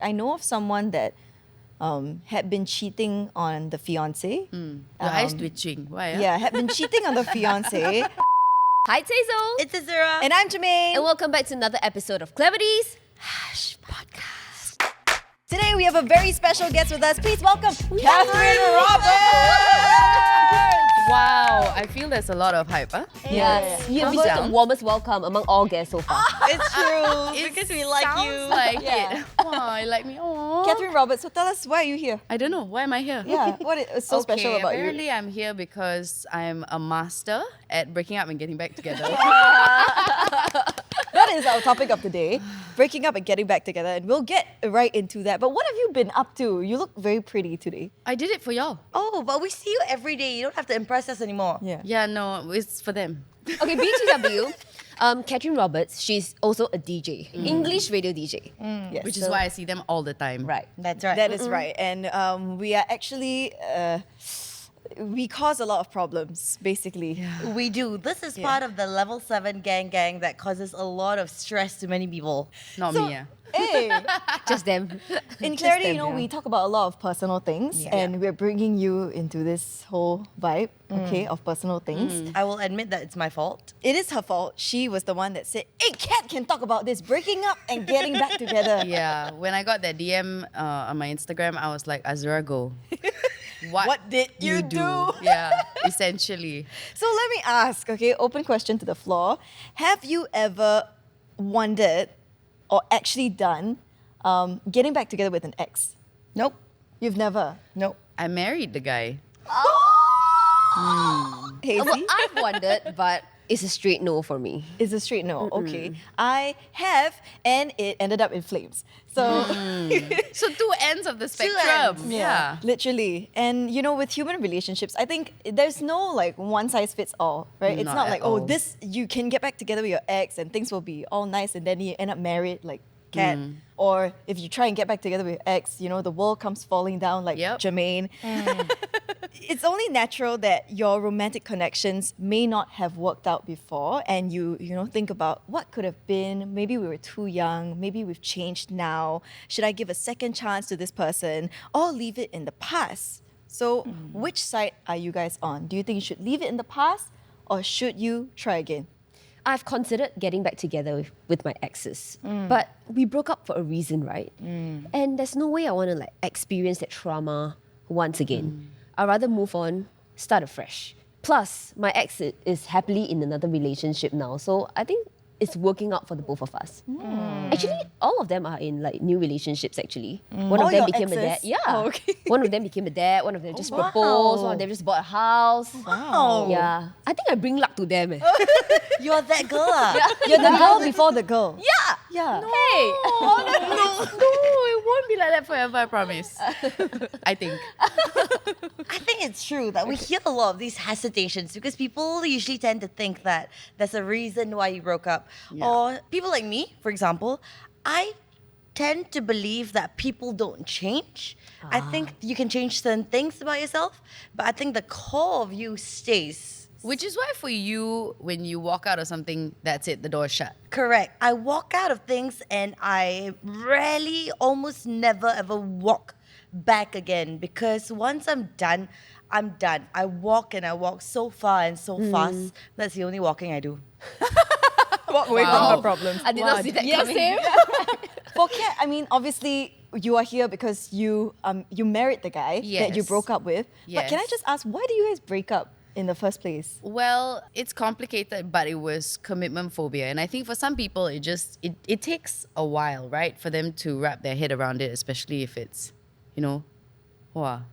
I know of someone that had been cheating on the fiance. Your eyes twitching. Why? Yeah, had been cheating on the fiance. Hi, it's Hazelle. It's Azura. And I'm Germaine. And welcome back to another episode of Clevity's Podcast. Today we have a very special guest with us. Please welcome Catherine Roberts. Wow, I feel there's a lot of hype, huh? Yes. You have Calm been down. the warmest welcome among all guests so far. It's true. Because we like sounds you. like Yeah. it. Oh, you like me? Aww. Catherine Roberts, so tell us, why are you here? I don't know. Why am I here? Yeah, what is so special about you? Apparently I'm here because I'm a master at breaking up and getting back together. That is our topic of the day, breaking up and getting back together, and we'll get right into that. But what have you been up to? You look very pretty today. I did it for y'all. Oh, but we see you every day. You don't have to impress us anymore. Yeah. Yeah, no, it's for them. Okay, BTW. Catherine Roberts, she's also a DJ, English radio DJ. Yes, Which is so- why I see them all the time. Right. That's right. That is right. And we are actually, we cause a lot of problems, basically. We do. This is part of the level 7 gang that causes a lot of stress to many people. Not So, me, yeah. Hey, Just them. in Clarity, them, you know, yeah. we talk about a lot of personal things, and we're bringing you into this whole vibe, okay, of personal things. I will admit that it's my fault. It is her fault. She was the one that said, "Hey, Kat can talk about this, breaking up and getting back together." Yeah, when I got that DM on my Instagram, I was like, Azura, go. What did you do? Yeah, essentially. So let me ask, okay, open question to the floor. Have you ever wondered or actually done getting back together with an ex? Nope. You've never? Nope. I married the guy. Hazy? Well, I've wondered, but it's a straight no for me. It's a straight no. Okay. I have, and it ended up in flames. So, So two ends of the spectrum. ends. Yeah. literally. And you know, with human relationships, I think there's no like one size fits all, right? It's Not not at like, all. oh, this, you can get back together with your ex and things will be all nice and then you end up married like Kat. Or if you try and get back together with your ex, you know, the world comes falling down like Yep. Germaine. It's only natural that your romantic connections may not have worked out before, and you know think about what could have been. Maybe we were too young. Maybe we've changed now. Should I give a second chance to this person or leave it in the past? So, which side are you guys on? Do you think you should leave it in the past, or should you try again? I've considered getting back together with my exes, but we broke up for a reason, right? And there's no way I want to like experience that trauma once again. I'd rather move on, start afresh. Plus, my ex is happily in another relationship now, so I think it's working out for the both of us. Actually, all of them are in like new relationships. Actually, one All of them your became a dad. exes? Yeah, Oh, okay. one of them became a dad. One of them just wow. proposed. One of them just bought a house. Wow. Yeah, I think I bring luck to them. You're that girl. ah. You're the girl before the girl. Yeah. Yeah. Hey. No, it won't be like that forever, I promise. I think. I think it's true that we hear a lot of these hesitations because people usually tend to think that there's a reason why you broke up. Yeah. Or people like me, for example, I tend to believe that people don't change. I think you can change certain things about yourself, but I think the core of you stays. Which is why for you, when you walk out of something, that's it, the door's shut. Correct. I walk out of things and I rarely, almost never ever walk back again because once I'm done, I'm done. I walk and I walk so far and so fast. That's the only walking I do. Walk away from her problems. I did not see that coming. For Kat, I mean, obviously you are here because you married the guy that you Yes. broke up with. But can I Yes. just ask, why do you guys break up in the first place? Well, it's complicated, but it was commitment phobia. And I think for some people, it takes a while, right? For them to wrap their head around it, especially if it's, you know,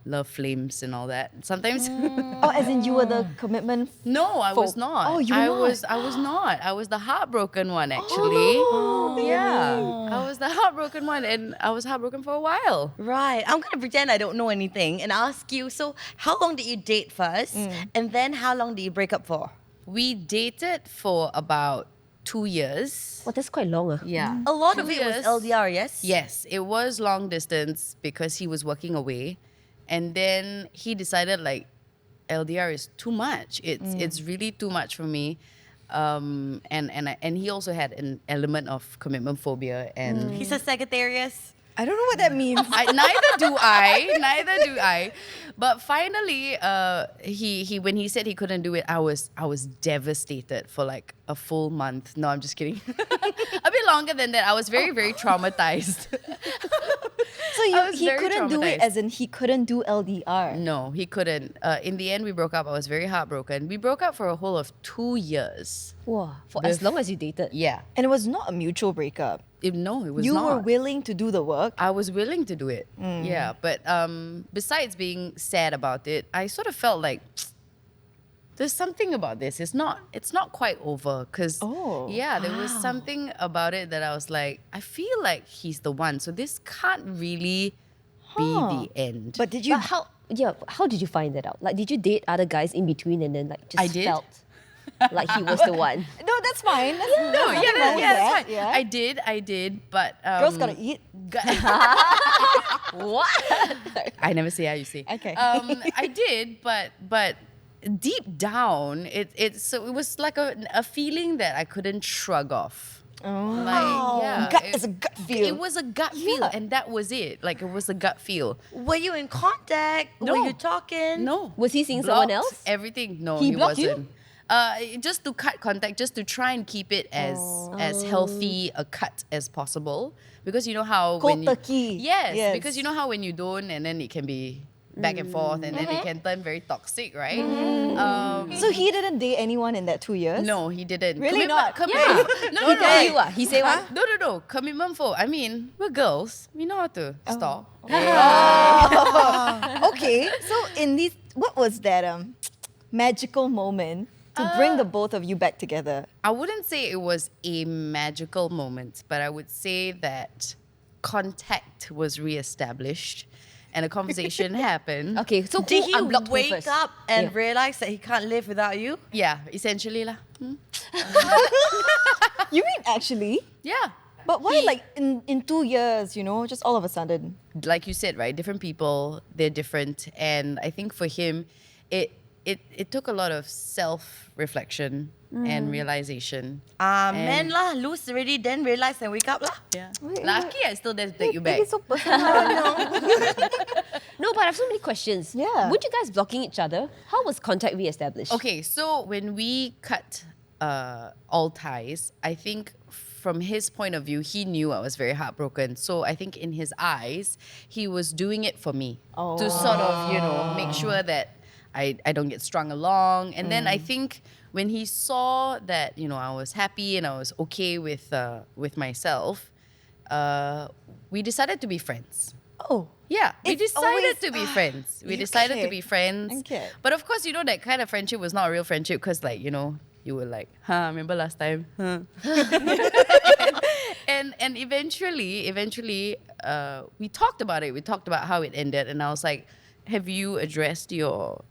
love flames and all that. Sometimes... Oh, as in you were the commitment? No, I was not. Oh, you were I not? was not. I was the heartbroken one, actually. Yeah. I was the heartbroken one, and I was heartbroken for a while. Right. I'm going to pretend I don't know anything and ask you, so how long did you date first? And then how long did you break up for? We dated for about 2 years. Well, that's quite long. Yeah. A lot of 2 it was years. LDR, yes? Yes, it was long distance because he was working away. And then he decided like LDR is too much. It's really too much for me. And he also had an element of commitment phobia and He's a Sagittarius. I don't know what that means. Neither do I. But finally, he when he said he couldn't do it, I was devastated for like a full month. No, I'm just kidding. A bit longer than that. I was very, very traumatized. So he very couldn't do it traumatized. as in he couldn't do LDR. No, he couldn't. In the end, we broke up. I was very heartbroken. We broke up for a whole of 2 years. Wow. For as long as you dated. Yeah. And it was not a mutual breakup. No, it was You not. were willing to do the work. I was willing to do it. Yeah, but besides being sad about it, I sort of felt like there's something about this. It's not quite over because there was something about it that I was like, I feel like he's the one. So this can't really be the end. But did you? But how did you find that out? Like, did you date other guys in between and then like just I did. felt like he was the one? No, that's fine. That's, no, there's nothing wrong with that's that. fine. Yeah. I did, but Girls gotta eat. What? I never say how you say. Okay. I did, but deep down, it was like a feeling that I couldn't shrug off. It's a gut feel. It was a gut feel, and that was it. Like it was a gut feel. Were you in contact? No. Were you talking? No. Was he seeing someone Blocked else? Everything. No, He he blocked you? wasn't. Just to cut contact, just to try and keep it as healthy a cut as possible. Because you know how Cold when you, turkey. Yes, Yes. because you know how when you don't, and then it can be back and forth, and then it can turn very toxic, right? So he didn't date anyone in that 2 years? No, he didn't. Really not? Yeah. No, He tell you what? He say what? No. Commitment for. I mean, we're girls. We know how to stop. Okay, so in these, what was that magical moment to bring the both of you back together? I wouldn't say it was a magical moment, but I would say that contact was reestablished and a conversation happened. Okay, so Did who he unblocked who wake first? up and Yeah. realize that he can't live without you? Yeah, essentially lah. You mean actually? Yeah. But why like in 2 years, just all of a sudden? Like you said, right? Different people, they're different. And I think for him, it took a lot of self-reflection and realization. Man lah, lose already, then realize and wake up lah. Yeah. Lucky I still didn't take you back. It's so personal. No, but I have so many questions. Yeah. Weren't you guys blocking each other? How was contact reestablished? Okay, so when we cut all ties, I think from his point of view, he knew I was very heartbroken. So I think in his eyes, he was doing it for me to sort of, make sure that I don't get strung along. And then I think when he saw that, I was happy and I was okay with myself, we decided to be friends. Oh. Yeah, we It's decided always- to be friends. We decided to Okay. be friends. Okay. But of course, that kind of friendship was not a real friendship because, like, you were like, remember last time? Huh? and eventually, we talked about it. We talked about how it ended. And I was like, have you addressed your,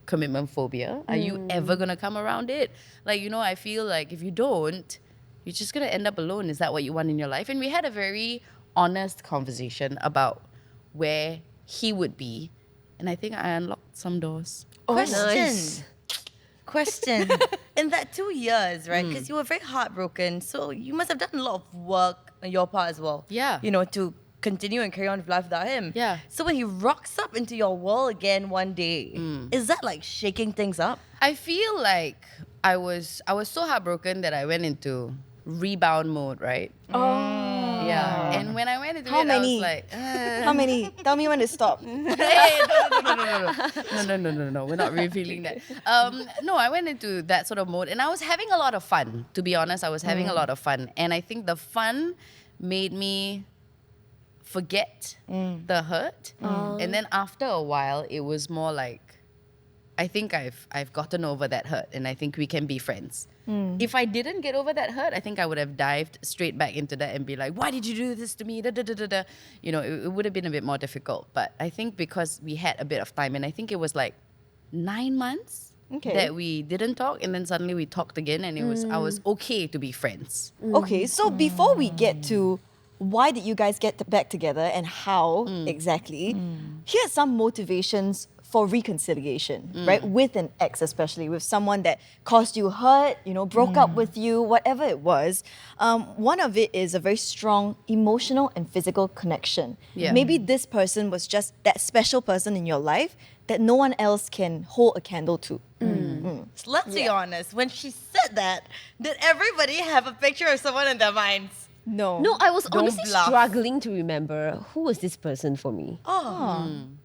commitment phobia? Are you ever going to come around it? Like, I feel like if you don't, you're just going to end up alone. Is that what you want in your life? And we had a very honest conversation about where he would be. And I think I unlocked some doors. nice. Question. In that 2 years, right? Because you were very heartbroken. So you must have done a lot of work on your part as well. Yeah. To continue and carry on with life without him. Yeah. So when he rocks up into your world again one day, is that like shaking things up? I feel like I was so heartbroken that I went into rebound mode, right? Oh. Yeah. And when I went into How it, many? I was like, How many? Tell me when to stop. hey, no, we're not revealing that. No, I went into that sort of mode and I was having a lot of fun. To be honest, I was having a lot of fun. And I think the fun made me forget the hurt. And then after a while, it was more like, I think I've gotten over that hurt and I think we can be friends. If I didn't get over that hurt, I think I would have dived straight back into that and be like, why did you do this to me? It would have been a bit more difficult. But I think because we had a bit of time, and I think it was like 9 months that we didn't talk, and then suddenly we talked again, and I was okay to be friends. Okay, so before we get to why did you guys get back together and how exactly, here are some motivations for reconciliation, right? With an ex, especially with someone that caused you hurt, broke up with you, whatever it was. One of it is a very strong emotional and physical connection. Yeah. Maybe this person was just that special person in your life that no one else can hold a candle to. Let's be honest. When she said that, did everybody have a picture of someone in their minds? No. No, I was Don't honestly bluff. struggling to remember who was this person for me.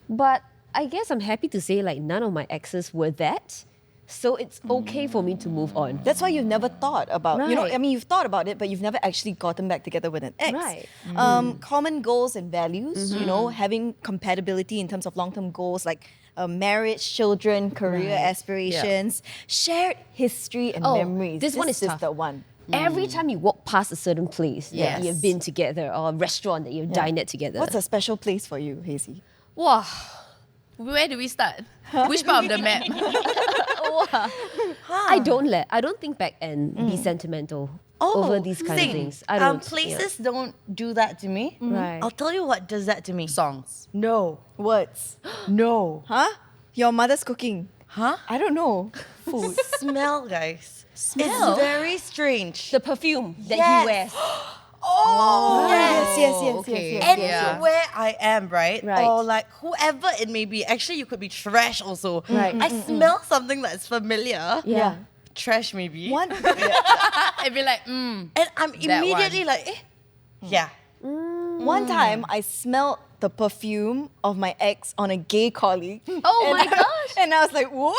But I guess I'm happy to say like none of my exes were that. So it's okay for me to move on. That's why you've never thought about, Right. you've thought about it, but you've never actually gotten back together with an ex. Right. Common goals and values, having compatibility in terms of long-term goals like marriage, children, career aspirations, shared history and Oh, memories. this one is tough. the one. Every time you walk past a certain place that Yes. you've been together or a restaurant that you've dined at together. What's a special place for you, Hazy? Wow. Where do we start? Which part of the map? I don't think back and be sentimental over these kind of things. I don't. Places don't do that to me. Right. I'll tell you what does that to me. Songs. No. Words. No. Huh? Your mother's cooking. Huh? I don't know. Food. Smell, guys. Smell? It's very strange. The perfume that Yes. he wears. Oh, okay. Anywhere I am, right? Right. Or like whoever it may be. Actually, you could be trash also. Right. I smell something that's familiar. Yeah. Trash maybe. One. I'd be like, And I'm That immediately one. like, yeah. One time I smelled the perfume of my ex on a gay colleague. Oh my gosh. And I was like, what?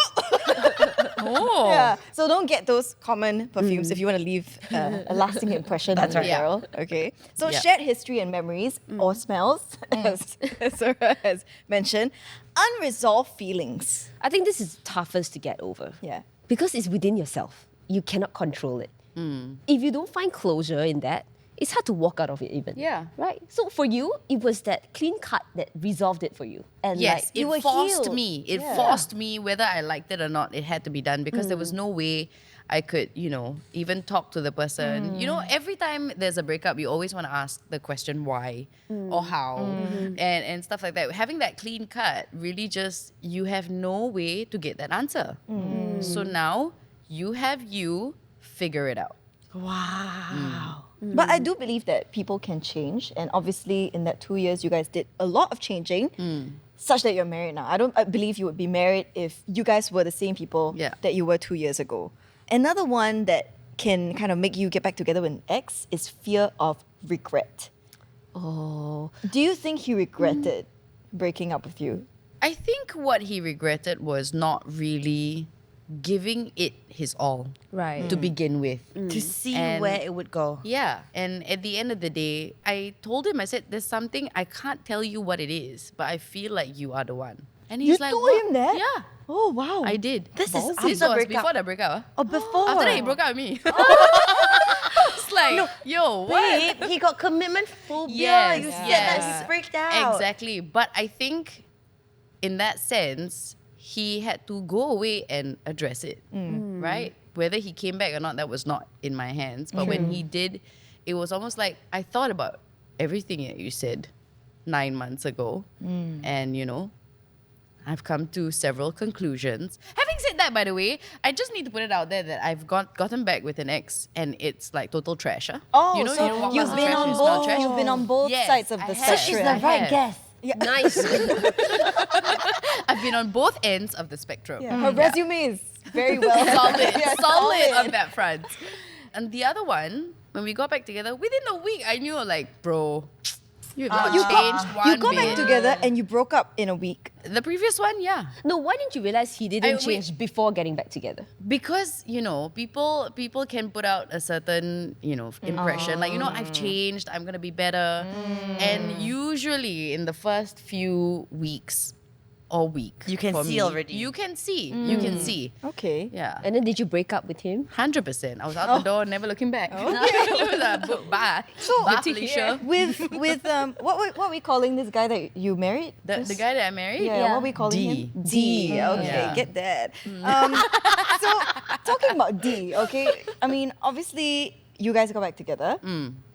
oh. Yeah. So don't get those common perfumes if you want to leave a lasting impression on the right. Yeah. girl. Okay. So Yeah. shared history and memories or smells, as Azura has mentioned. Unresolved feelings. I think this is toughest to get over. Yeah. Because it's within yourself. You cannot control it. If you don't find closure in that, it's hard to walk out of it even. Yeah. Right? So for you, it was that clean cut that resolved it for you. And Yes, like, you were it forced healed. me. It Yeah. forced me, whether I liked it or not, it had to be done because there was no way I could, even talk to the person. Every time there's a breakup, you always want to ask the question why or how and stuff like that. Having that clean cut really just, you have no way to get that answer. So now you have you figure it out. Wow. But I do believe that people can change. And obviously, in that 2 years, you guys did a lot of changing, such that you're married now. I believe you would be married if you guys were the same people Yeah. that you were 2 years ago. Another one that can kind of make you get back together with an ex is fear of regret. Oh. Do you think he regretted breaking up with you? I think what he regretted was not really giving it his all Right. to begin with. To see And- where it would go. Yeah, and at the end of the day, I told him, I said, there's something, I can't tell you what it is, but I feel like you are the one. And he's You like, told "What?" him that? Yeah, Oh, wow. I did. This is This after was breakup. before the breakup. Huh? Oh, before. After that, he broke up with me. It's like, yo, what? Babe, he got commitment phobia. Yes, You said yes. that he freaked out. Exactly. But I think in that sense, he had to go away and address it, right? Whether he came back or not, that was not in my hands. But when he did, it was almost like I thought about everything that you said 9 months ago. And, I've come to several conclusions. Having said that, by the way, I just need to put it out there that I've gotten back with an ex and it's like total trash. Huh? Oh, you so walk you've past the been trash, on you smell both. trash. You've been on both Yes, sides of I the have. spectrum. She's the I right have. guess. Nice. I've been on both ends of the spectrum. Her resume is very well Solid, Yeah, solid on that front. And the other one, when we got back together, within a week, I knew like, bro, you've not changed one You got back bit. together and you broke up in a week. The previous one, yeah. No, why didn't you realize he didn't we- change before getting back together? Because people can put out a certain impression like I've changed, I'm gonna be better, and usually in the first few weeks or week You can for see me, already. you can see Okay. yeah. And then did you break up with him? 100%. I was out the door, never looking back. Bye. Bye, Felicia. With what are we calling this guy that you married? The guy that I married? Yeah, what are we calling D. him? D. Okay, Yeah. get that. So talking about D, okay. I mean, obviously you guys got back together.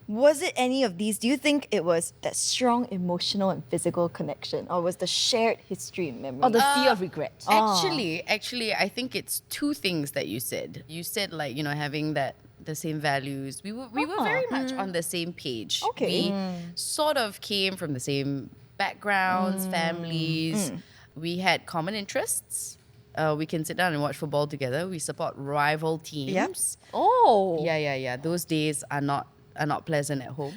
Was it any of these? Do you think it was that strong emotional and physical connection, or was the shared history and memory? Or the fear of regret. Actually, I think it's two things that you said. You said like, having the same values. We were very much on the same page. Okay. We sort of came from the same backgrounds, families. We had common interests. We can sit down and watch football together. We support rival teams. Oh. Yeah. Those days are not pleasant at home.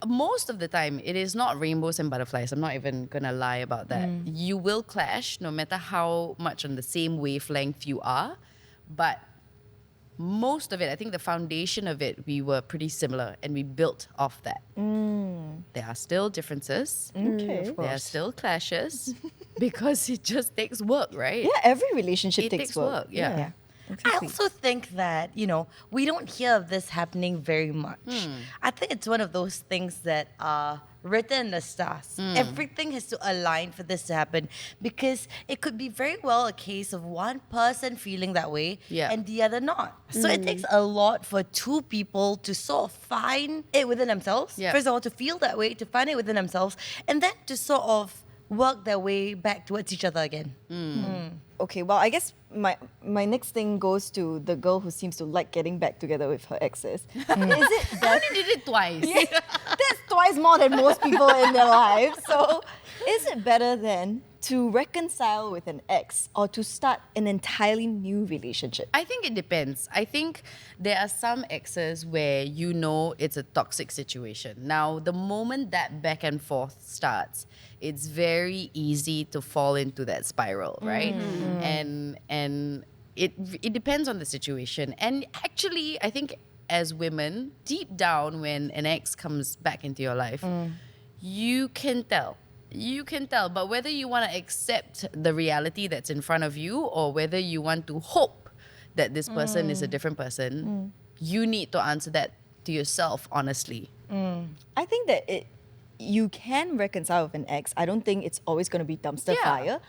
Most of the time, it is not rainbows and butterflies. I'm not even gonna lie about that. You will clash no matter how much on the same wavelength you are, but most of it, I think the foundation of it, we were pretty similar and we built off that. There are still differences. Okay. There are still clashes because it just takes work, right? Yeah, every relationship It takes takes work. work, yeah. I Exactly. also think that, we don't hear of this happening very much. I think it's one of those things that are written in the stars. Everything has to align for this to happen because it could be very well a case of one person feeling that way Yeah. and the other not. So it takes a lot for two people to sort of find it within themselves. Yeah. First of all, to feel that way, to find it within themselves, and then to sort of work their way back towards each other again. Okay, well, I guess my next thing goes to the girl who seems to like getting back together with her exes. Is it I that only did it twice. that's twice more than most people in their lives? So, is it better then to reconcile with an ex or to start an entirely new relationship? I think it depends. I think there are some exes where it's a toxic situation. Now, the moment that back and forth starts, it's very easy to fall into that spiral, right? And it depends on the situation. And actually, I think as women, deep down when an ex comes back into your life, you can tell. You can tell, but whether you want to accept the reality that's in front of you or whether you want to hope that this person is a different person, you need to answer that to yourself honestly. I think that you can reconcile with an ex. I don't think it's always going to be dumpster Yeah. fire,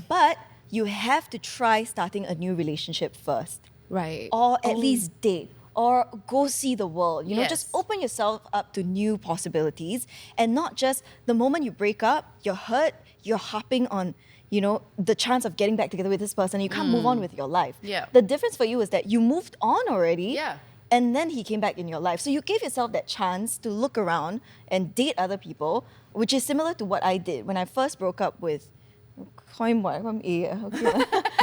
but you have to try starting a new relationship first. Right. Or at least date. Or go see the world. Just Yes. open yourself up to new possibilities and not just the moment you break up, you're hurt, you're hopping on, the chance of getting back together with this person. You can't move on with your life. Yeah. The difference for you is that you moved on already. Yeah. And then he came back in your life. So you gave yourself that chance to look around and date other people, which is similar to what I did when I first broke up with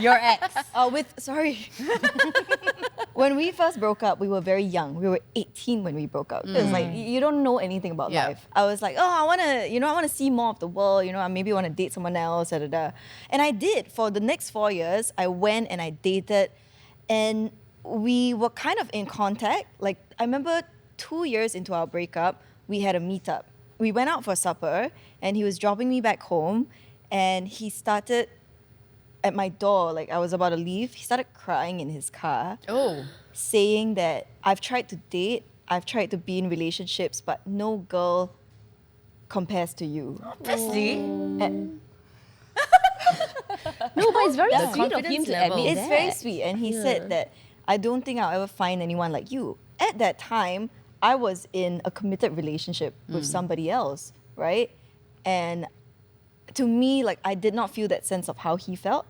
Your ex. When we first broke up, we were very young. We were 18 when we broke up. It was like you don't know anything about Yeah. life. I was like, I want to see more of the world. I maybe want to date someone else. Da, da, da. And I did. For the next 4 years, I went and I dated, and we were kind of in contact. Like I remember 2 years into our breakup, we had a meetup. We went out for supper, and he was dropping me back home, and he started at my door, like I was about to leave, he started crying in his car, Oh. saying that I've tried to date, I've tried to be in relationships, but no girl compares to you. Obviously. And No, but it's very The sweet of him confidence to level. admit it's that. very sweet. And he said that I don't think I'll ever find anyone like you. At that time, I was in a committed relationship with somebody else, right? And to me, like I did not feel that sense of how he felt.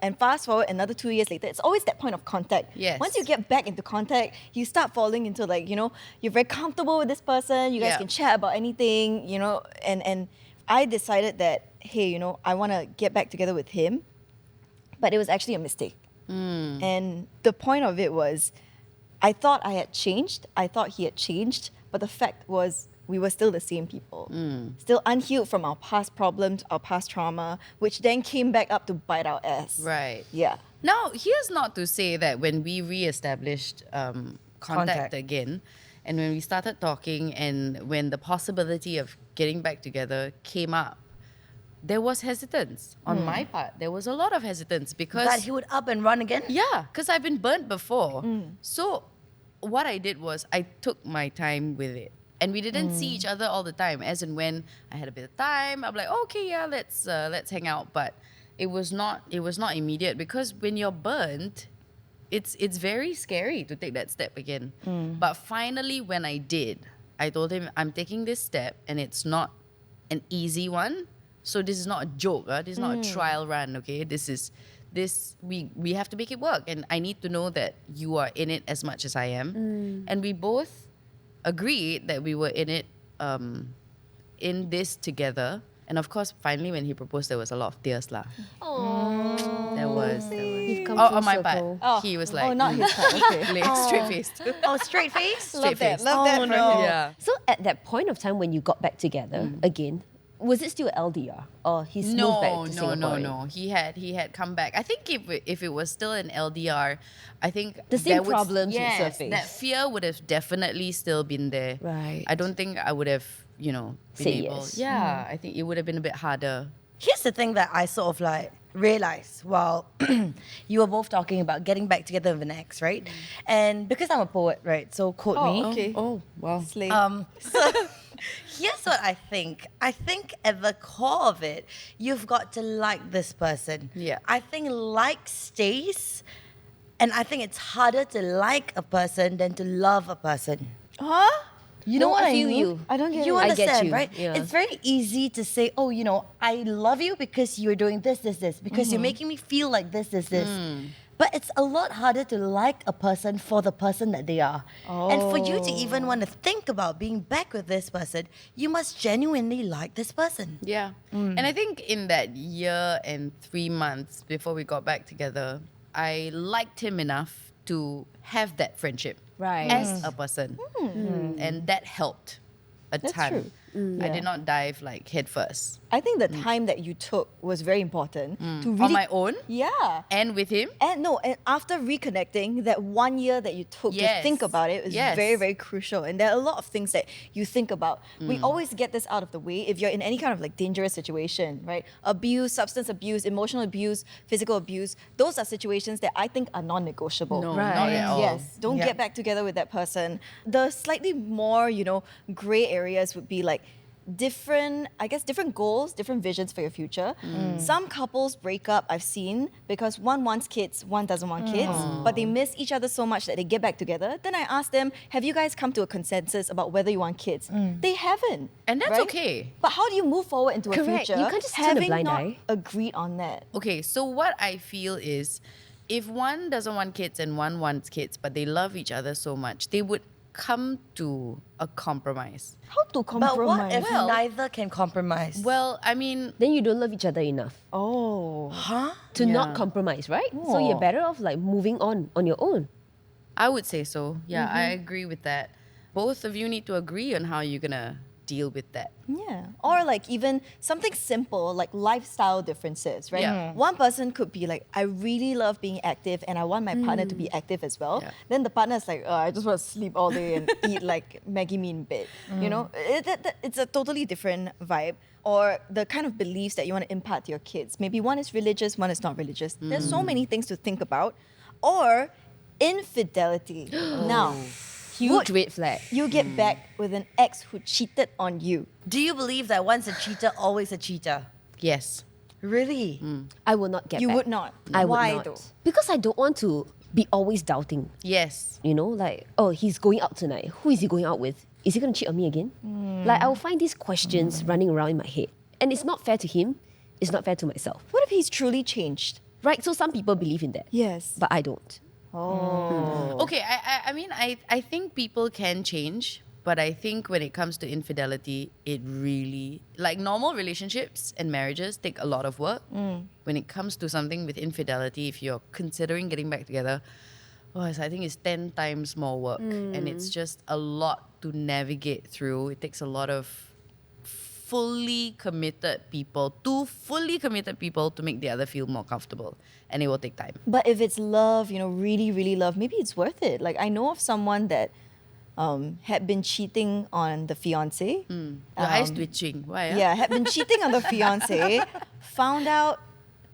And fast forward another 2 years later, it's always that point of contact. Yes. Once you get back into contact, you start falling into you're very comfortable with this person. You guys Yeah. can chat about anything, and I decided that, hey, I want to get back together with him. But it was actually a mistake. And the point of it was, I thought I had changed. I thought he had changed. But the fact was, we were still the same people. Still unhealed from our past problems, our past trauma, which then came back up to bite our ass. Right. Yeah. Now, here's not to say that when we re-established contact again, and when we started talking, and when the possibility of getting back together came up, there was hesitance on my part. There was a lot of hesitance because That he would up and run again? yeah, because I've been burnt before. So what I did was I took my time with it. And we didn't see each other all the time. As in when I had a bit of time, I'm like, okay, yeah, let's hang out. But it was not immediate because when you're burnt, it's very scary to take that step again. But finally, when I did, I told him, I'm taking this step and it's not an easy one. So this is not a joke. This is not a trial run, okay? We have to make it work. And I need to know that you are in it as much as I am. And we both agreed that we were in it, in this together. And of course, finally, when he proposed, there was a lot of tears lah. There was. You've come Oh, full on my circle. part. He was like, Oh, not his part. Okay. straight faced. Oh, straight face? Love that. face. Love that for him. Yeah. So at that point of time when you got back together again, was it still LDR or he's moved back to Singapore? No. He had come back. I think if it was still an LDR, I think The same there would- problems would yes, surface. that fear would have definitely still been there. Right. I don't think I would have, been Say able. yes. Yeah, I think it would have been a bit harder. Here's the thing that I sort of like realized while you were both talking about getting back together with an ex, right? And because I'm a poet, right? So quote me. Okay. Oh, wow. Slay. So here's what I think. I think at the core of it, you've got to like this person. Yeah. I think like stays, and I think it's harder to like a person than to love a person. Huh? You know No, what I I feel mean? you. I don't get You it. I get understand, you. right? Yeah. It's very easy to say, oh, I love you because you're doing this, because you're making me feel like this. But it's a lot harder to like a person for the person that they are. And for you to even want to think about being back with this person, you must genuinely like this person. Yeah. And I think in that year and 3 months before we got back together, I liked him enough to have that friendship Right. as a person. And that helped a ton. true. I did not dive like head first. I think the time that you took was very important to really On my own Yeah. and with him. And after reconnecting, that 1 year that you took to Yes. think about it was Yes. very, very crucial. And there are a lot of things that you think about. We always get this out of the way if you're in any kind of like dangerous situation, right? Abuse, substance abuse, emotional abuse, physical abuse. Those are situations that I think are non-negotiable. No, Right. not at all. Yes, don't Yeah. get back together with that person. The slightly more, gray areas would be like different goals, different visions for your future. Some couples break up, I've seen, because one wants kids, one doesn't want kids, but they miss each other so much that they get back together. Then I ask them, have you guys come to a consensus about whether you want kids? They haven't. And that's right? okay. But how do you move forward into a Correct. future You can't just turn a having blind not eye. agreed on that? Okay, so what I feel is if one doesn't want kids and one wants kids, but they love each other so much, they would come to a compromise. How to compromise? But what if Well- neither can compromise? Well, I mean, Then you don't love each other enough Oh. Huh? to not Yeah. compromise, right? So you're Oh. better off like moving on your own. I would say so. Yeah, I agree with that. Both of you need to agree on how you're gonna deal with that. Yeah. Or like even something simple like lifestyle differences, right? Yeah. One person could be like, I really love being active and I want my partner to be active as well. Yeah. Then the partner is like, I just want to sleep all day and eat like Maggie mee in bed. It's a totally different vibe. Or the kind of beliefs that you want to impart to your kids. Maybe one is religious, one is not religious. There's so many things to think about. Or infidelity. Now, Huge red flag. you get back with an ex who cheated on you. Do you believe that once a cheater, always a cheater? Yes. Really? I will not get You back. would not. I would Why not. though? Because I don't want to be always doubting. Yes. Like, oh, he's going out tonight. Who is he going out with? Is he going to cheat on me again? Like, I will find these questions running around in my head. And it's not fair to him. It's not fair to myself. What if he's truly changed? Right? So some people believe in that. Yes. But I don't. Okay, I mean, I think people can change, but I think when it comes to infidelity, it really, like normal relationships and marriages take a lot of work. When it comes to something with infidelity, if you're considering getting back together, I think it's 10 times more work. And it's just a lot to navigate through. It takes a lot of fully committed people to make the other feel more comfortable. And it will take time. But if it's love, really, really love, maybe it's worth it. Like I know of someone that had been cheating on the fiance. Your eyes twitching. Why? Yeah, had been cheating on the fiance, found out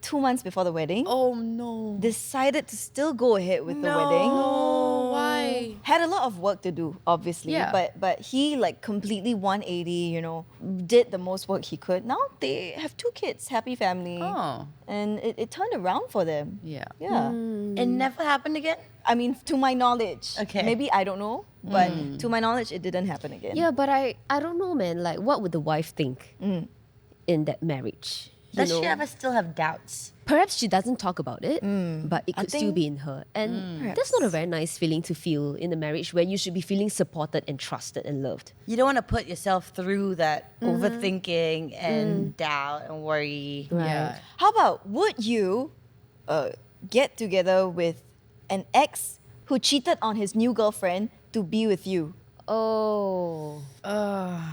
2 months before the wedding, Oh no. decided to still go ahead with the wedding. Oh, why? had a lot of work to do, obviously. Yeah. But he like completely 180, did the most work he could. Now they have 2 kids, happy family. Oh. And it turned around for them. Yeah. Yeah. It never happened again? I mean, to my knowledge. Okay. Maybe I don't know, but to my knowledge, it didn't happen again. Yeah, but I don't know, man. Like, what would the wife think in that marriage? You Does she know? ever still have doubts? Perhaps she doesn't talk about it, but it could still think- be in her. And that's not a very nice feeling to feel in a marriage where you should be feeling supported and trusted and loved. You don't want to put yourself through that overthinking and doubt and worry. Yeah. How about, would you get together with an ex who cheated on his new girlfriend to be with you? Oh.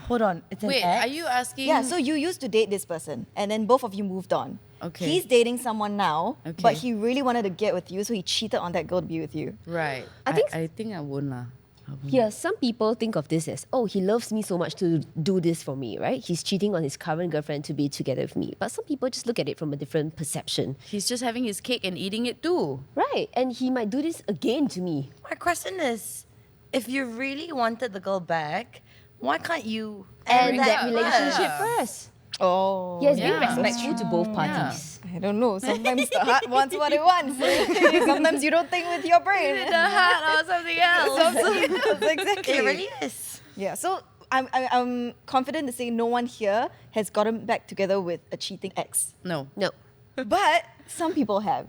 Hold on, it's an Wait, ex? are you asking? Yeah, so you used to date this person, and then both of you moved on. Okay. He's dating someone now, Okay. but he really wanted to get with you, so he cheated on that girl to be with you. Right. I think- I think I won't lah. Yeah, some people think of this as, oh, he loves me so much to do this for me, right? He's cheating on his current girlfriend to be together with me. But some people just look at it from a different perception. He's just having his cake and eating it too. Right, and he might do this again to me. My question is, if you really wanted the girl back, why can't you And end that first? relationship first. Oh. Yes, being Yeah. respectful to both parties. I don't know. Sometimes the heart wants what it wants. Sometimes you don't think with your brain. The heart or something else. Exactly. It really is. Yeah. So I'm confident to say no one here has gotten back together with a cheating ex. No. No. But some people have.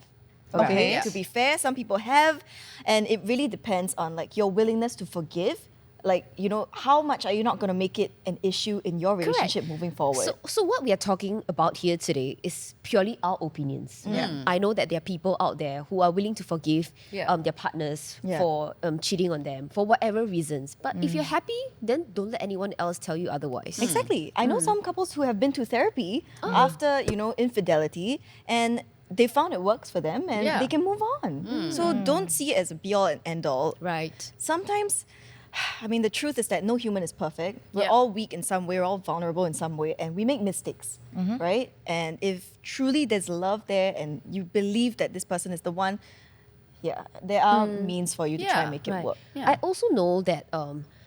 Okay. Okay, yeah. To be fair, some people have, and it really depends on like your willingness to forgive. Like, how much are you not going to make it an issue in your relationship moving forward? So what we are talking about here today is purely our opinions. Yeah. I know that there are people out there who are willing to forgive Yeah. their partners Yeah. for cheating on them for whatever reasons. But if you're happy, then don't let anyone else tell you otherwise. Exactly. I know some couples who have been to therapy after, infidelity, and they found it works for them and Yeah. they can move on. So don't see it as a be all and end all. Right. Sometimes, I mean, the truth is that no human is perfect. We're Yeah. all weak in some way, we're all vulnerable in some way, and we make mistakes, right? And if truly there's love there and you believe that this person is the one, there are means for you to try Yeah, and make it Right. work. Yeah. I also know that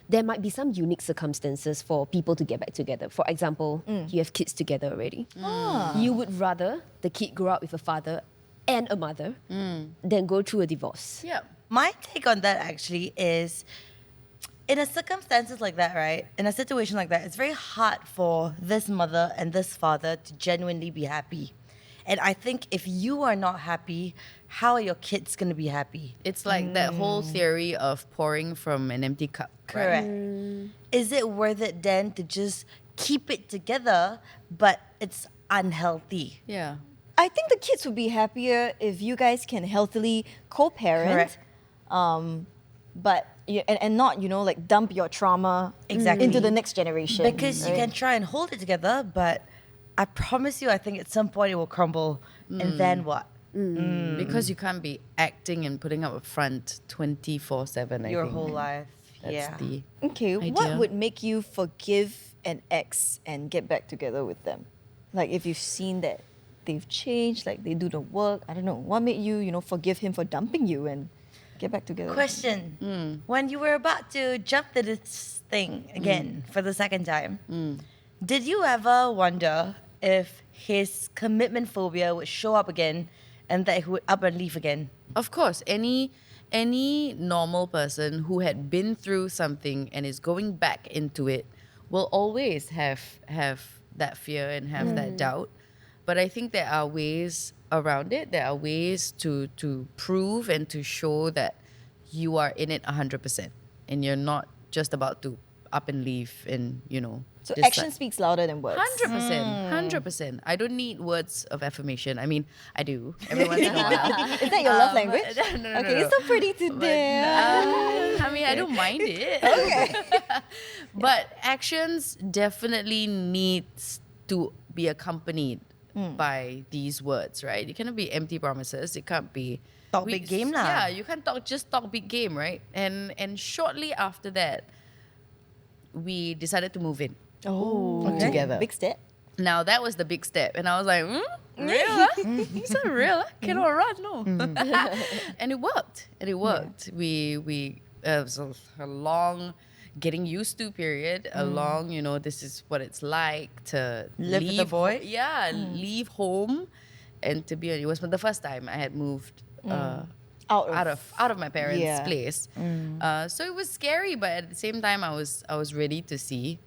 there might be some unique circumstances for people to get back together. For example, you have kids together already. You would rather the kid grow up with a father and a mother than go through a divorce. Yeah. My take on that actually is, in a circumstances like that, right? In a situation like that, it's very hard for this mother and this father to genuinely be happy. And I think if you are not happy, how are your kids going to be happy? It's like that whole theory of pouring from an empty cup. Correct. Is it worth it then to just keep it together, but it's unhealthy? Yeah. I think the kids would be happier if you guys can healthily co-parent, Correct. but and not like dump your trauma Exactly. into the next generation. Because you right? can try and hold it together, but I promise you, I think at some point it will crumble. And then what? Because you can't be acting and putting up a front 24/7. Your whole life. That's yeah. the Okay, idea. what would make you forgive an ex and get back together with them? Like if you've seen that they've changed, like they do the work, I don't know. What made you, forgive him for dumping you and get back together? Question. When you were about to jump to this thing again for the second time, did you ever wonder if his commitment phobia would show up again and that he would up and leave again? Of course, any normal person who had been through something and is going back into it will always have that fear and have that doubt. But I think there are ways around it. There are ways to prove and to show that you are in it 100% and you're not just about to up and leave and So decide. action speaks louder than words. 100%, 100%. I don't need words of affirmation. I mean, I do every once in a while. Is that your love language? No, Okay, you're so pretty today. I mean, I don't mind it. Okay. But actions definitely needs to be accompanied by these words, right? It cannot be empty promises. It can't be Talk big game lah. Yeah, you can't talk big game, right? And shortly after that, we decided to move in. Together. Big step. Now that was the big step, and I was like, real? Huh? Is that real? Huh? Cannot run, no. And it worked. We it was a long getting used to period. A long, this is what it's like to Live with a boy? leave home, and to be. It was the first time I had moved. Out of my parents' place. So it was scary, but at the same time, I was ready to see.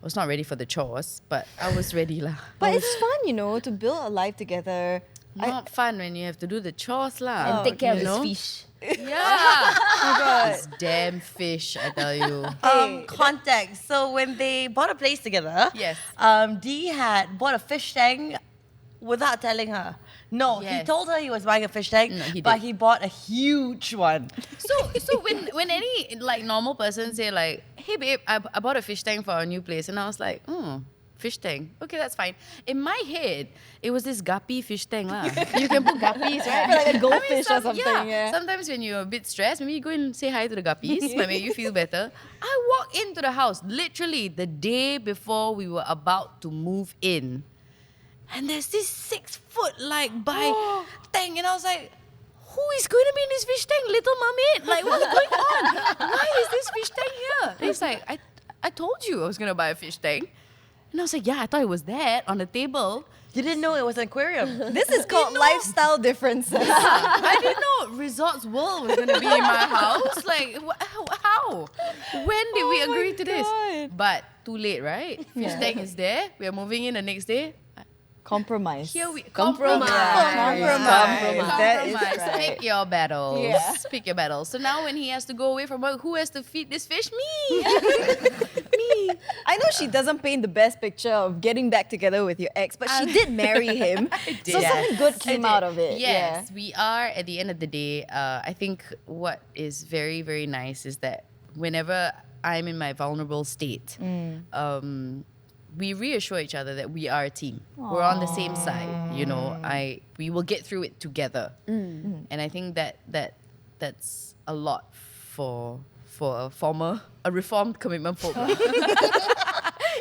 I was not ready for the chores, but I was ready lah. But it's fun, to build a life together. Not fun when you have to do the chores lah. And take care of you this know? fish. Yeah. This damn fish, I tell you. Context. So when they bought a place together, Yes. Dee had bought a fish tank without telling her. No, he Yes. told her he was buying a fish tank, No, he but did. he bought a huge one. So when any like normal person say like, hey babe, I bought a fish tank for our new place, and I was like, fish tank. Okay, that's fine. In my head, it was this guppy fish tank lah. You can put guppies, right? Like a goldfish or something, yeah. Sometimes when you're a bit stressed, maybe you go and say hi to the guppies. Might make you feel better. I walked into the house literally the day before we were about to move in. And there's this 6 foot by thing, and I was like, who is going to be in this fish tank? Little Mermaid? Like, what's going on? Why is this fish tank here? And he's like, I told you I was going to buy a fish tank. And I was like, yeah, I thought it was that on the table. You didn't know it was an aquarium. This is called lifestyle differences. I didn't know Resorts World was going to be in my house. Like, how? When did we agree to this? God. But too late, right? Fish tank is there. We are moving in the next day. Compromise. Here we Compromise. Compromise. That is Compromise. right. Pick your battles. Yeah. Pick your battles. So now when he has to go away from work, who has to feed this fish? Me. Me. I know she doesn't paint the best picture of getting back together with your ex, but she did marry him. did. So something good came out of it. Yes, we are at the end of the day. I think what is very, very nice is that whenever I'm in my vulnerable state, we reassure each other that we are a team. We're on the same side. We will get through it together. And I think that's a lot for a reformed commitment program.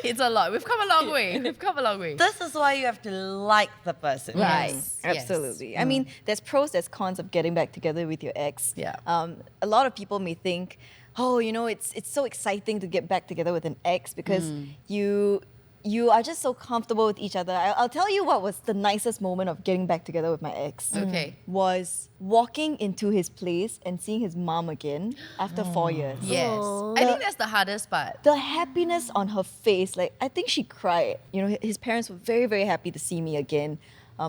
It's a lot. We've come a long way. This is why you have to like the person. Right. Yes. Absolutely. I mean, there's pros, there's cons of getting back together with your ex. Yeah. A lot of people may think, it's so exciting to get back together with an ex because you are just so comfortable with each other. I'll tell you what was the nicest moment of getting back together with my ex. Okay. Was walking into his place and seeing his mom again after 4 years. Yes. I think that's the hardest part. The happiness on her face, I think she cried. His parents were very, very happy to see me again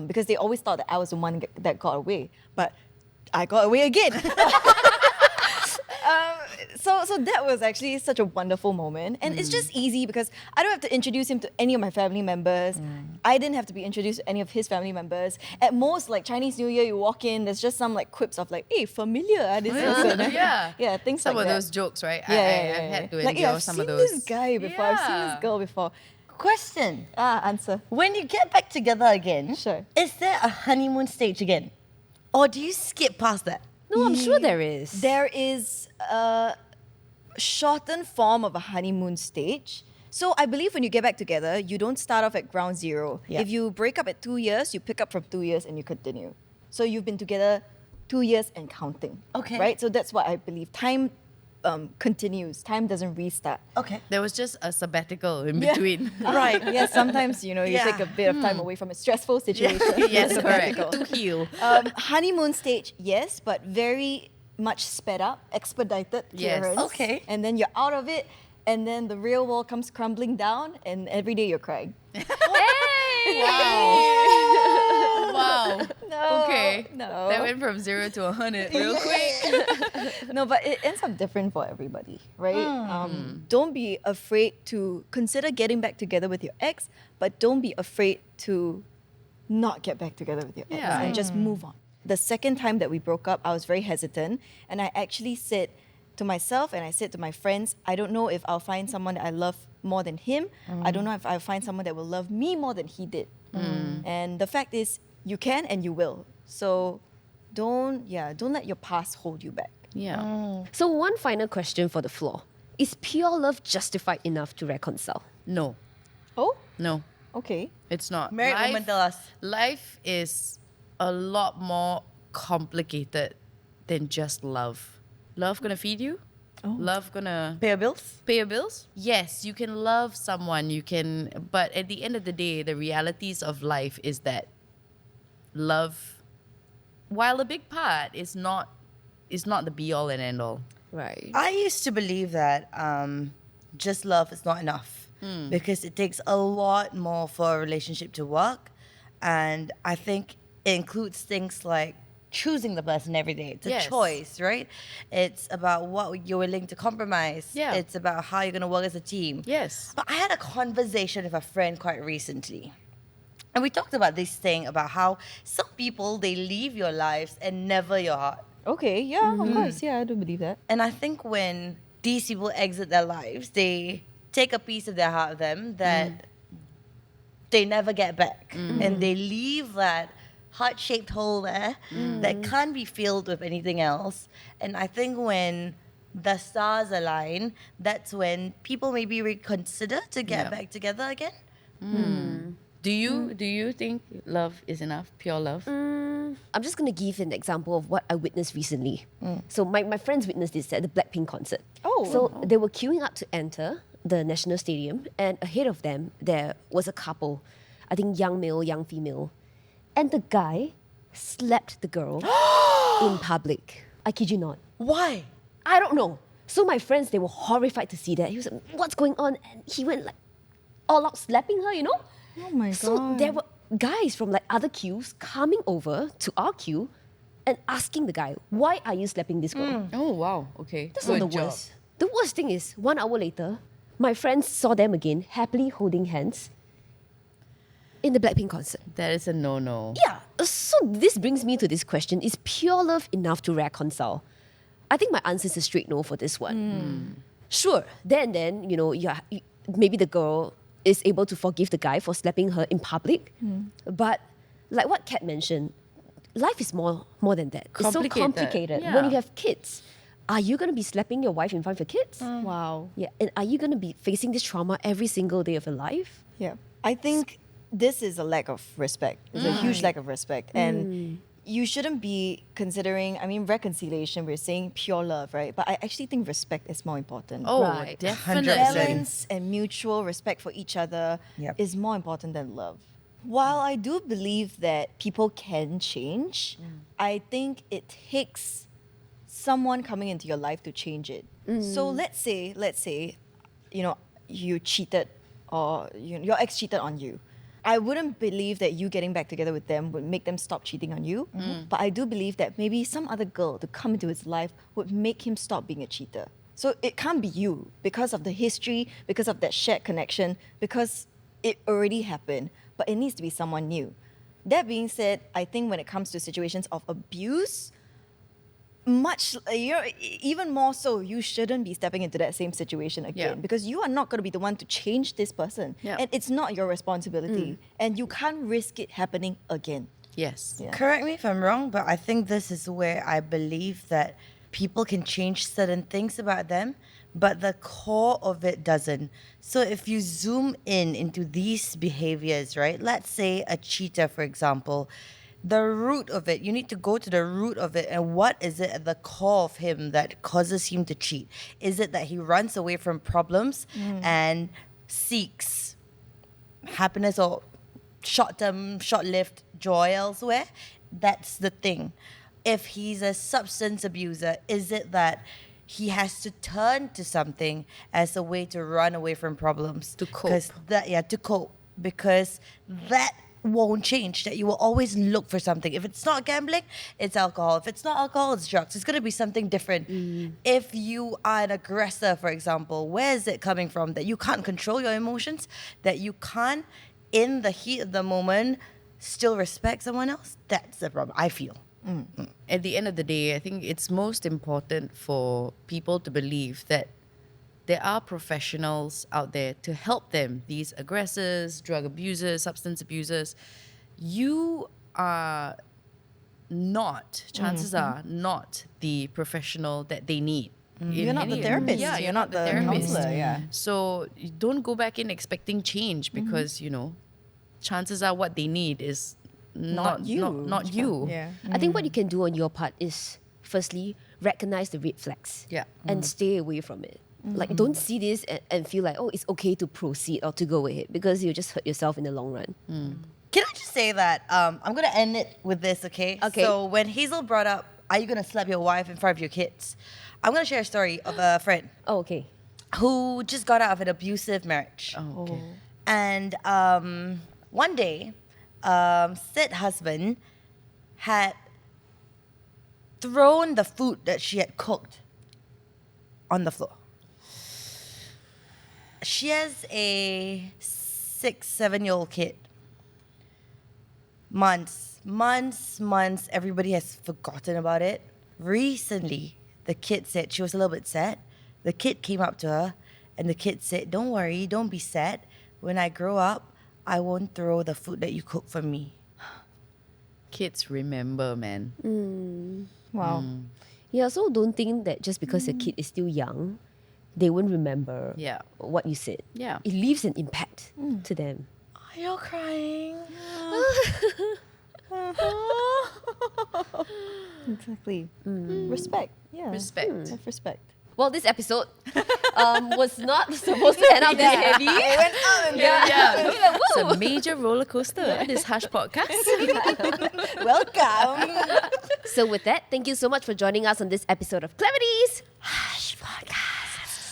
because they always thought that I was the one that got away. But I got away again. So that was actually such a wonderful moment. And it's just easy because I don't have to introduce him to any of my family members. I didn't have to be introduced to any of his family members. At most, Chinese New Year, you walk in, there's just some quips of hey, familiar, this person. Yeah. Yeah, things Some like of that. those jokes, right? Yeah, I've had to endure I've some seen of those. this guy before, I've seen this girl before. Question. Answer. When you get back together again, Sure. is there a honeymoon stage again? Or do you skip past that? No, I'm sure there is. There is a shortened form of a honeymoon stage. So I believe when you get back together, you don't start off at ground zero. Yeah. If you break up at 2 years, you pick up from 2 years and you continue. So you've been together 2 years and counting. Okay. Right? So that's what I believe. Time continues. Time doesn't restart. Okay. There was just a sabbatical in between. Right. Yeah, sometimes, you Yeah. take a bit of time away from a stressful situation. Yes, correct. Sabbatical. To heal. Honeymoon stage, yes, but very much sped up, expedited Yes. clearance. Okay. And then you're out of it, and then the real world comes crumbling down, and every day you're crying. Wow. No. Okay. No. That went from 0 to 100 real quick. No, but it ends up different for everybody, right? Don't be afraid to consider getting back together with your ex, but don't be afraid to not get back together with your ex Yeah. and just move on. The second time that we broke up, I was very hesitant, and I actually said to myself and I said to my friends, I don't know if I'll find someone that I love more than him. I don't know if I'll find someone that will love me more than he did. And the fact is, you can and you will. So don't let your past hold you back. Yeah. So one final question for the floor. Is pure love justified enough to reconcile? No. Oh, No. okay. It's not. Married woman, tell us. Life is a lot more complicated than just love. Love gonna feed you? Love gonna Pay your bills? pay your bills? Yes, you can love someone, but at the end of the day, the realities of life is that love, while a big part, is not the be all and end all. Right. I used to believe that just love is not enough because it takes a lot more for a relationship to work. And I think it includes things like choosing the person every day. It's a Yes. choice, right? It's about what you're willing to compromise. Yeah. It's about how you're going to work as a team. Yes. But I had a conversation with a friend quite recently. And we talked about this thing about how some people, they leave your lives and never your heart. Okay, yeah, of course. Yeah, I do believe that. And I think when these people exit their lives, they take a piece of their heart of them that they never get back. And they leave that heart-shaped hole there that can't be filled with anything else. And I think when the stars align, that's when people maybe reconsider to get Yeah. back together again. Do you think love is enough? Pure love? I'm just going to give an example of what I witnessed recently. So my friends witnessed this at the Blackpink concert. Oh. So they were queuing up to enter the National Stadium, and ahead of them, there was a couple. I think young male, young female. And the guy slapped the girl in public. I kid you not. Why? I don't know. So my friends, they were horrified to see that. He was like, what's going on? And he went like all out slapping her, you know? Oh my So god. there were guys from like other queues coming over to our queue and asking the guy, why are you slapping this girl? Oh wow. Okay. That's Good not the job. worst. The worst thing is, 1 hour later, my friends saw them again, happily holding hands in the Blackpink concert. That is a no-no. Yeah, so this brings me to this question. Is pure love enough to reconcile? I think my answer is a straight no for this one. Sure, then, maybe the girl is able to forgive the guy for slapping her in public. But like what Kat mentioned, life is more than that. It's so Complicated. complicated. Yeah. When you have kids, are you going to be slapping your wife in front of your kids? Wow. Yeah, and are you going to be facing this trauma every single day of your life? Yeah. I think this is a lack of respect. It's a huge lack of respect. And you shouldn't be considering, reconciliation, we're saying pure love, right? But I actually think respect is more important. Oh, Right. definitely. 100%. Balance and mutual respect for each other Yep. is more important than love. While I do believe that people can change, I think it takes someone coming into your life to change it. So let's say, you cheated or your ex cheated on you. I wouldn't believe that you getting back together with them would make them stop cheating on you. But I do believe that maybe some other girl to come into his life would make him stop being a cheater. So it can't be you because of the history, because of that shared connection, because it already happened. But it needs to be someone new. That being said, I think when it comes to situations of abuse, even more so, you shouldn't be stepping into that same situation again Yeah. because you are not going to be the one to change this person. Yeah. And it's not your responsibility. And you can't risk it happening again. Yes. Yeah. Correct me if I'm wrong, but I think this is where I believe that people can change certain things about them, but the core of it doesn't. So if you zoom into these behaviors, right? Let's say a cheater, for example, the root of it, you need to go to the root of it. And what is it at the core of him that causes him to cheat? Is it that he runs away from problems and seeks happiness or short-lived joy elsewhere? That's the thing. If he's a substance abuser, is it that he has to turn to something as a way to run away from problems? To cope. To cope. Because that won't change, that you will always look for something. If it's not gambling, it's alcohol. If it's not alcohol, it's drugs. It's going to be something different. If you are an aggressor, for example, where is it coming from? That you can't control your emotions? That you can't, in the heat of the moment, still respect someone else? That's the problem, I feel. At the end of the day, I think it's most important for people to believe that there are professionals out there to help them, these aggressors, drug abusers, substance abusers. You are not, chances are, not the professional that they need. in You're not the any- therapist. Yeah, You're not the therapist. counselor. Yeah. So you don't go back in expecting change because, chances are what they need is not you. Yeah. I think what you can do on your part is, firstly, recognize the red flags. Yeah. And stay away from it. Like, don't see this and feel like, oh, it's okay to proceed or to go ahead, because you'll just hurt yourself in the long run. Can I just say that I'm gonna end it with this, okay? Okay. So when Hazel brought up, "Are you gonna slap your wife in front of your kids?" I'm gonna share a story of a friend Oh, okay. who just got out of an abusive marriage. Oh, okay. And one day, said husband had thrown the food that she had cooked on the floor. She has a 6-7-year-old kid. Months, everybody has forgotten about it. Recently, the kid said she was a little bit sad. The kid came up to her and the kid said, "Don't worry, don't be sad. When I grow up, I won't throw the food that you cook for me." Kids remember, man. Wow. Yeah, so don't think that just because your kid is still young, they won't remember Yeah. what you said. Yeah. It leaves an impact to them. Are you crying? Exactly. Respect. Yeah. Respect. Have respect. Well, this episode was not supposed to end up this heavy. It went up and Yeah. It's a major roller coaster, this Hush podcast. welcome. So with that, thank you so much for joining us on this episode of Clarity's Hush Podcast.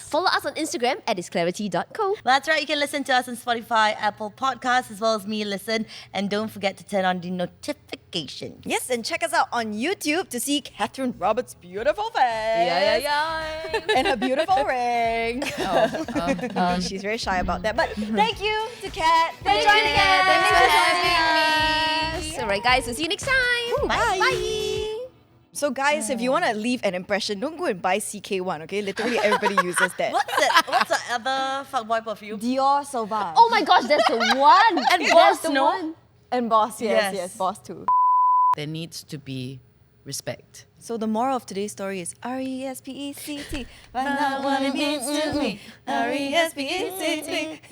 Follow us on Instagram at isclarity.co. That's right. You can listen to us on Spotify, Apple Podcasts, as well as Me Listen. And don't forget to turn on the notifications. Yes, and check us out on YouTube to see Catherine Roberts' beautiful face. And her beautiful ring. She's very shy about that. But thank you to Kat for joining us. Thanks for having us. Alright guys, we'll see you next time. Bye. So guys, if you want to leave an impression, don't go and buy CK1, okay? Literally everybody uses that. What's the other fuckboy perfume? Dior Sauvage. Oh my gosh, that's the one. And That's Boss, the no? one. And Boss, yes, Yes. Boss too. There needs to be respect. So the moral of today's story is RESPECT. Find out what it means to me. RESPECT.